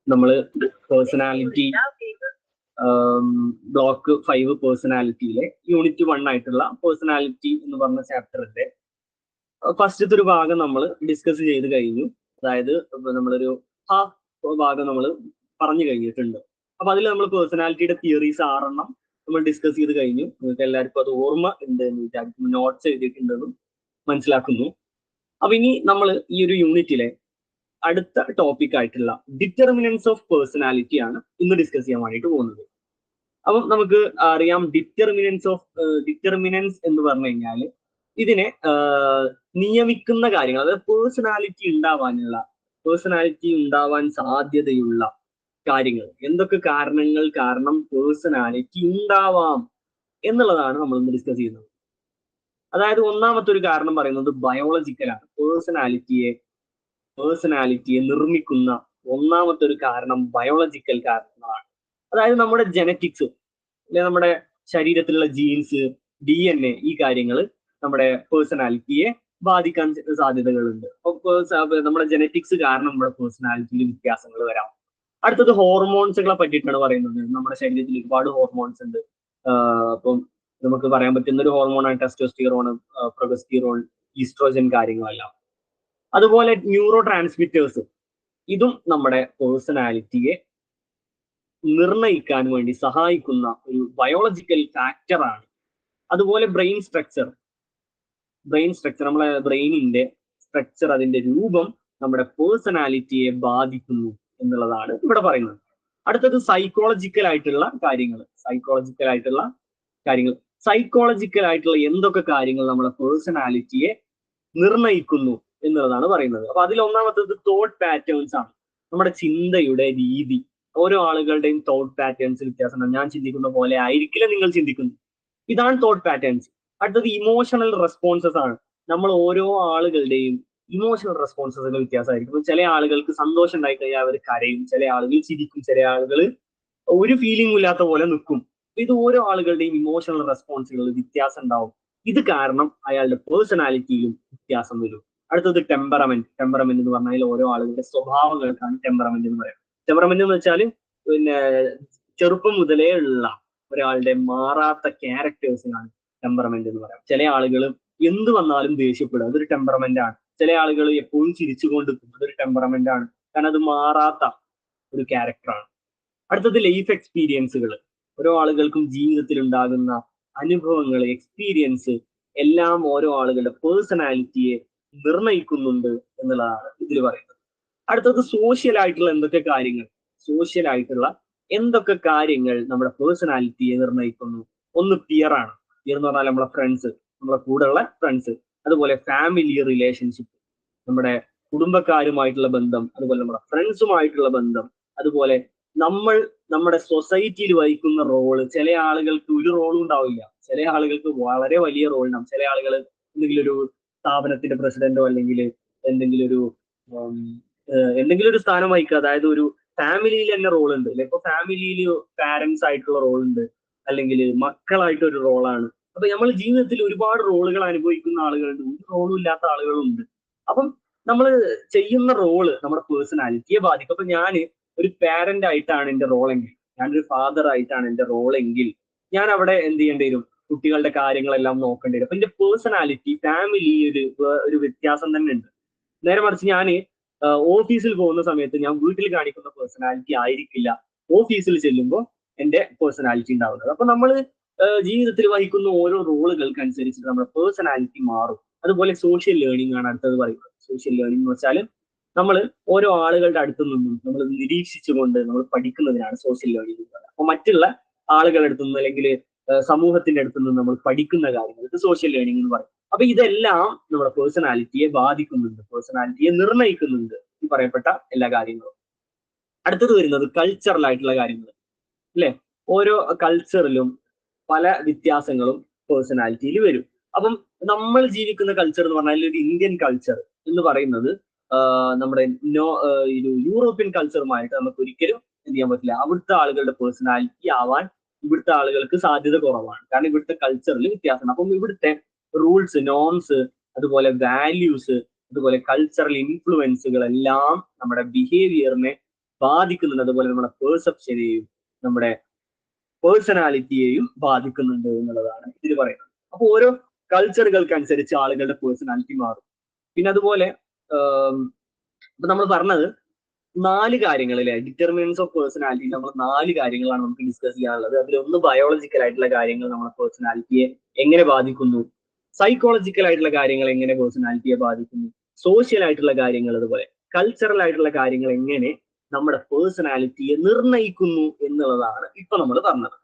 നമ്മൾ personality block 5 പേഴ്സണാലിറ്റിയിലെ unit 1 ആയിട്ടുള്ള personality എന്ന് പറഞ്ഞ ചാപ്റ്ററിന്റെ ഫസ്റ്റത്തെ ഒരു ഭാഗം നമ്മൾ ഡിസ്കസ് ചെയ്ത് കഴിഞ്ഞു. അതായത് നമ്മളൊരു ഹാഫ് ഭാഗം നമ്മൾ പറഞ്ഞു കഴിഞ്ഞിട്ടുണ്ട്. അപ്പൊ അതിൽ നമ്മൾ പേഴ്സണാലിറ്റിയുടെ തിയറീസ് 6 നമ്മൾ ഡിസ്കസ് ചെയ്ത് കഴിഞ്ഞു. നിങ്ങൾക്ക് എല്ലാവർക്കും അത് ഓർമ്മ ഉണ്ട് എന്ന് വിചാരിക്കുന്നു, നോട്ട്സ് എഴുതിയിട്ടുണ്ടെന്നും മനസ്സിലാക്കുന്നു. അപ്പൊ ഇനി നമ്മൾ ഈ ഒരു യൂണിറ്റിലെ അടുത്ത ടോപ്പിക് ആയിട്ടുള്ള ഡിറ്റർമിനൻസ് ഓഫ് പേഴ്സണാലിറ്റി ആണ് ഇന്ന് ഡിസ്കസ് ചെയ്യാൻ വേണ്ടിയിട്ട് പോകുന്നത്. അപ്പം നമുക്ക് അറിയാം ഡിറ്റർമിനൻസ് എന്ന് പറഞ്ഞു കഴിഞ്ഞാൽ ഇതിനെ നിയമിക്കുന്ന കാര്യങ്ങൾ, അതായത് പേഴ്സണാലിറ്റി ഉണ്ടാവാൻ സാധ്യതയുള്ള കാര്യങ്ങൾ, എന്തൊക്കെ കാരണങ്ങൾ കാരണം പേഴ്സണാലിറ്റി ഉണ്ടാവാം എന്നുള്ളതാണ് നമ്മൾ ഇന്ന് ഡിസ്കസ് ചെയ്യുന്നത്. അതായത് ഒന്നാമത്തെ ഒരു കാരണം പറയുന്നത് ബയോളജിക്കലാണ്. പേഴ്സണാലിറ്റിയെ നിർമ്മിക്കുന്ന ഒന്നാമത്തെ ഒരു കാരണം ബയോളജിക്കൽ കാരണങ്ങളാണ്. അതായത് നമ്മുടെ ജനറ്റിക്സ്, അല്ലെ നമ്മുടെ ശരീരത്തിലുള്ള ജീൻസ്, DNA, ഈ കാര്യങ്ങൾ നമ്മുടെ പേഴ്സണാലിറ്റിയെ ബാധിക്കാൻ സാധ്യതകളുണ്ട്. നമ്മുടെ ജനറ്റിക്സ് കാരണം നമ്മുടെ പേഴ്സണാലിറ്റിയിൽ വ്യത്യാസങ്ങൾ വരാം. അടുത്തത് ഹോർമോൺസുകളെ പറ്റിയിട്ടാണ് പറയുന്നത്. നമ്മുടെ ശരീരത്തിൽ ഒരുപാട് ഹോർമോൺസ് ഉണ്ട്. അപ്പം നമുക്ക് പറയാൻ പറ്റുന്ന ഒരു ഹോർമോണാണ് ടെസ്റ്റോസ്റ്റിറോൺ, പ്രൊഗസ്റ്റീറോൺ, ഈസ്ട്രോജൻ കാര്യങ്ങളെല്ലാം. അതുപോലെ ന്യൂറോ ട്രാൻസ്മിറ്റേഴ്സ്, ഇതും നമ്മുടെ പേഴ്സണാലിറ്റിയെ നിർണയിക്കാൻ വേണ്ടി സഹായിക്കുന്ന ഒരു ബയോളജിക്കൽ ഫാക്ടറാണ്. അതുപോലെ ബ്രെയിൻ സ്ട്രക്ചർ, നമ്മളെ ബ്രെയിനിന്റെ സ്ട്രക്ചർ, അതിന്റെ രൂപം നമ്മുടെ പേഴ്സണാലിറ്റിയെ ബാധിക്കുന്നു എന്നുള്ളതാണ് ഇവിടെ പറയുന്നത്. അടുത്തത് സൈക്കോളജിക്കൽ ആയിട്ടുള്ള കാര്യങ്ങൾ. എന്തൊക്കെ കാര്യങ്ങൾ നമ്മുടെ പേഴ്സണാലിറ്റിയെ നിർണയിക്കുന്നു എന്നുള്ളതാണ് പറയുന്നത്. അപ്പൊ അതിൽ ഒന്നാമത്തത് തോട്ട് പാറ്റേൺസ് ആണ്. നമ്മുടെ ചിന്തയുടെ രീതി. ഓരോ ആളുകളുടെയും തോട്ട് പാറ്റേൺസ് വ്യത്യാസമാണ്. ഞാൻ ചിന്തിക്കുന്ന പോലെ ആയിരിക്കില്ല നിങ്ങൾ ചിന്തിക്കുന്നത്. ഇതാണ് തോട്ട് പാറ്റേൺസ്. അടുത്തത് ഇമോഷണൽ റെസ്പോൺസസ് ആണ്. നമ്മൾ ഓരോ ആളുകളുടെയും ഇമോഷണൽ റെസ്പോൺസസുകൾ വ്യത്യാസമായിരിക്കും. ചില ആളുകൾക്ക് സന്തോഷം ഉണ്ടായി കഴിഞ്ഞാൽ അവർ കരയും, ചില ആളുകൾ ചിരിക്കും, ചില ആളുകൾ ഒരു ഫീലിംഗും ഇല്ലാത്ത പോലെ നിൽക്കും. ഇത് ഓരോ ആളുകളുടെയും ഇമോഷണൽ റെസ്പോൺസുകൾ വ്യത്യാസം ഉണ്ടാവും. ഇത് കാരണം അയാളുടെ പേഴ്സണാലിറ്റിയിലും വ്യത്യാസം വരും. അടുത്തത് ടെമ്പറമെന്റ് എന്ന് പറഞ്ഞാൽ ഓരോ ആളുകളുടെ സ്വഭാവങ്ങൾക്കാണ് ടെമ്പറമെന്റ് എന്ന് പറയാം. ടെമ്പറമെന്റ് എന്ന് വെച്ചാൽ പിന്നെ ചെറുപ്പം മുതലേ ഉള്ള ഒരാളുടെ മാറാത്ത ക്യാരക്ടേഴ്സിനാണ് ടെമ്പറമെന്റ് എന്ന് പറയാം. ചില ആളുകൾ എന്ത് വന്നാലും ദേഷ്യപ്പെടുക, അതൊരു ടെമ്പറമെന്റ് ആണ്. ചില ആളുകൾ എപ്പോഴും ചിരിച്ചുകൊണ്ടിരിക്കും, അതൊരു ടെമ്പറമെന്റ് ആണ്. കാരണം അത് മാറാത്ത ഒരു ക്യാരക്ടറാണ്. അടുത്തത് ലൈഫ് എക്സ്പീരിയൻസുകൾ. ഓരോ ആളുകൾക്കും ജീവിതത്തിൽ ഉണ്ടാകുന്ന അനുഭവങ്ങൾ, എക്സ്പീരിയൻസ് എല്ലാം ഓരോ ആളുകളുടെ പേഴ്സണാലിറ്റിയെ നിർണയിക്കുന്നുണ്ട് എന്നുള്ളതാണ് ഇതിൽ പറയുന്നത്. അടുത്തത് സോഷ്യൽ ആയിട്ടുള്ള എന്തൊക്കെ കാര്യങ്ങൾ നമ്മുടെ പേഴ്സണാലിറ്റിയെ നിർണയിക്കുന്നു. ഒന്ന് പിയർ ആണ്. പിയർ എന്ന് പറഞ്ഞാൽ നമ്മുടെ ഫ്രണ്ട്സ്, നമ്മുടെ കൂടെയുള്ള ഫ്രണ്ട്സ്. അതുപോലെ ഫാമിലി റിലേഷൻഷിപ്പ്, നമ്മുടെ കുടുംബക്കാരുമായിട്ടുള്ള ബന്ധം, അതുപോലെ നമ്മുടെ ഫ്രണ്ട്സുമായിട്ടുള്ള ബന്ധം. അതുപോലെ നമ്മുടെ സൊസൈറ്റിയിൽ വഹിക്കുന്ന റോള്. ചില ആളുകൾക്ക് ഒരു റോളും ഉണ്ടാവില്ല, ചില ആളുകൾക്ക് വളരെ വലിയ റോൾ ഉണ്ടാവും. ചില ആളുകൾ എന്തെങ്കിലും ഒരു സ്ഥാപനത്തിന്റെ പ്രസിഡന്റോ അല്ലെങ്കിൽ എന്തെങ്കിലും ഒരു സ്ഥാനം വഹിക്കുക. അതായത് ഒരു ഫാമിലിയിൽ തന്നെ റോൾ ഉണ്ട്. ഇപ്പൊ ഫാമിലിയിൽ പാരന്റ്സ് ആയിട്ടുള്ള റോൾ ഉണ്ട്, അല്ലെങ്കിൽ മക്കളായിട്ടൊരു റോളാണ്. അപ്പൊ നമ്മൾ ജീവിതത്തിൽ ഒരുപാട് റോളുകൾ അനുഭവിക്കുന്ന ആളുകളുണ്ട്, ഒരു റോളും ഇല്ലാത്ത ആളുകളുണ്ട്. അപ്പം നമ്മൾ ചെയ്യുന്ന റോള് നമ്മുടെ പേഴ്സണാലിറ്റിയെ ബാധിക്കും. അപ്പൊ ഞാൻ ഒരു പാരന്റ് ആയിട്ടാണ് എന്റെ റോളെങ്കിൽ, ഞാനൊരു ഫാദർ ആയിട്ടാണ് എന്റെ റോളെങ്കിൽ, ഞാൻ അവിടെ എന്ത് ചെയ്യേണ്ടി വരും? കുട്ടികളുടെ കാര്യങ്ങളെല്ലാം നോക്കേണ്ടി വരും. അപ്പൊ എന്റെ പേഴ്സണാലിറ്റി ഫാമിലി ഒരു വ്യത്യാസം തന്നെ ഉണ്ട്. നേരെ മറിച്ച് ഞാൻ ഓഫീസിൽ പോകുന്ന സമയത്ത് ഞാൻ വീട്ടിൽ കാണിക്കുന്ന പേഴ്സണാലിറ്റി ആയിരിക്കില്ല ഓഫീസിൽ ചെല്ലുമ്പോൾ എന്റെ പേഴ്സണാലിറ്റി ഉണ്ടാവുന്നത്. അപ്പൊ നമ്മൾ ജീവിതത്തിൽ വഹിക്കുന്ന ഓരോ റോളുകൾക്ക് അനുസരിച്ചിട്ട് നമ്മുടെ പേഴ്സണാലിറ്റി മാറും. അതുപോലെ സോഷ്യൽ ലേണിംഗ് ആണ് അടുത്തത് പറയുന്നത്. സോഷ്യൽ ലേണിംഗ് എന്ന് വെച്ചാൽ നമ്മൾ ഓരോ ആളുകളുടെ അടുത്ത് നിന്നും നമ്മൾ നിരീക്ഷിച്ചുകൊണ്ട് നമ്മൾ പഠിക്കുന്നതിനാണ് സോഷ്യൽ ലേണിംഗ് എന്ന് പറയുന്നത്. അപ്പൊ മറ്റുള്ള ആളുകളുടെ അടുത്ത് നിന്ന് അല്ലെങ്കിൽ സമൂഹത്തിന്റെ അടുത്ത് നിന്ന് നമ്മൾ പഠിക്കുന്ന കാര്യങ്ങൾ, ഇത് സോഷ്യൽ ലേണിംഗ് എന്ന് പറയും. അപ്പൊ ഇതെല്ലാം നമ്മുടെ പേഴ്സണാലിറ്റിയെ ബാധിക്കുന്നുണ്ട്, പേഴ്സണാലിറ്റിയെ നിർണ്ണയിക്കുന്നുണ്ട്, ഈ പറയപ്പെട്ട എല്ലാ കാര്യങ്ങളും. അടുത്തത് വരുന്നത് കൾച്ചറൽ ആയിട്ടുള്ള കാര്യങ്ങൾ, അല്ലെ? ഓരോ കൾച്ചറിലും പല വ്യത്യാസങ്ങളും പേഴ്സണാലിറ്റിയിൽ വരും. അപ്പം നമ്മൾ ജീവിക്കുന്ന കൾച്ചർ എന്ന് പറഞ്ഞാൽ ഒരു ഇന്ത്യൻ കൾച്ചർ എന്ന് പറയുന്നത് നമ്മുടെ യൂറോപ്യൻ കൾച്ചറുമായിട്ട് നമുക്ക് ഒരിക്കലും എന്ത് ചെയ്യാൻ പറ്റില്ല. അവിടുത്തെ ആളുകളുടെ പേഴ്സണാലിറ്റി ആവാൻ ഇവിടുത്തെ ആളുകൾക്ക് സാധ്യത കുറവാണ്. കാരണം ഇവിടുത്തെ കൾച്ചറിൽ വ്യത്യാസമാണ്. അപ്പം ഇവിടുത്തെ റൂൾസ്, നോംസ്, അതുപോലെ വാല്യൂസ്, അതുപോലെ കൾച്ചറൽ ഇൻഫ്ലുവൻസുകളെല്ലാം നമ്മുടെ ബിഹേവിയറിനെ ബാധിക്കുന്നുണ്ട്, അതുപോലെ നമ്മുടെ പെർസെപ്ഷനെയും നമ്മുടെ പേഴ്സണാലിറ്റിയെയും ബാധിക്കുന്നുണ്ട് എന്നുള്ളതാണ് ഇതിൽ പറയുന്നത്. അപ്പോൾ ഓരോ കൾച്ചറുകൾക്കനുസരിച്ച് ആളുകളുടെ പേഴ്സണാലിറ്റി മാറും. പിന്നെ അതുപോലെ ഇപ്പൊ നമ്മൾ പറഞ്ഞത് 4 കാര്യങ്ങൾ അല്ലെ, ഡിറ്റർമിനൻസ് ഓഫ് പേഴ്സണാലിറ്റി. നമ്മൾ 4 കാര്യങ്ങളാണ് നമുക്ക് ഡിസ്കസ് ചെയ്യാനുള്ളത്. അതിലൊന്ന് ബയോളജിക്കൽ ആയിട്ടുള്ള കാര്യങ്ങൾ നമ്മുടെ പേഴ്സണാലിറ്റിയെ എങ്ങനെ ബാധിക്കുന്നു, സൈക്കോളജിക്കൽ ആയിട്ടുള്ള കാര്യങ്ങൾ എങ്ങനെ പേഴ്സണാലിറ്റിയെ ബാധിക്കുന്നു, സോഷ്യൽ ആയിട്ടുള്ള കാര്യങ്ങൾ, അതുപോലെ കൾച്ചറൽ ആയിട്ടുള്ള കാര്യങ്ങൾ എങ്ങനെ നമ്മുടെ പേഴ്സണാലിറ്റിയെ നിർണ്ണയിക്കുന്നു എന്നുള്ളതാണ് ഇപ്പൊ നമ്മൾ പറഞ്ഞത്.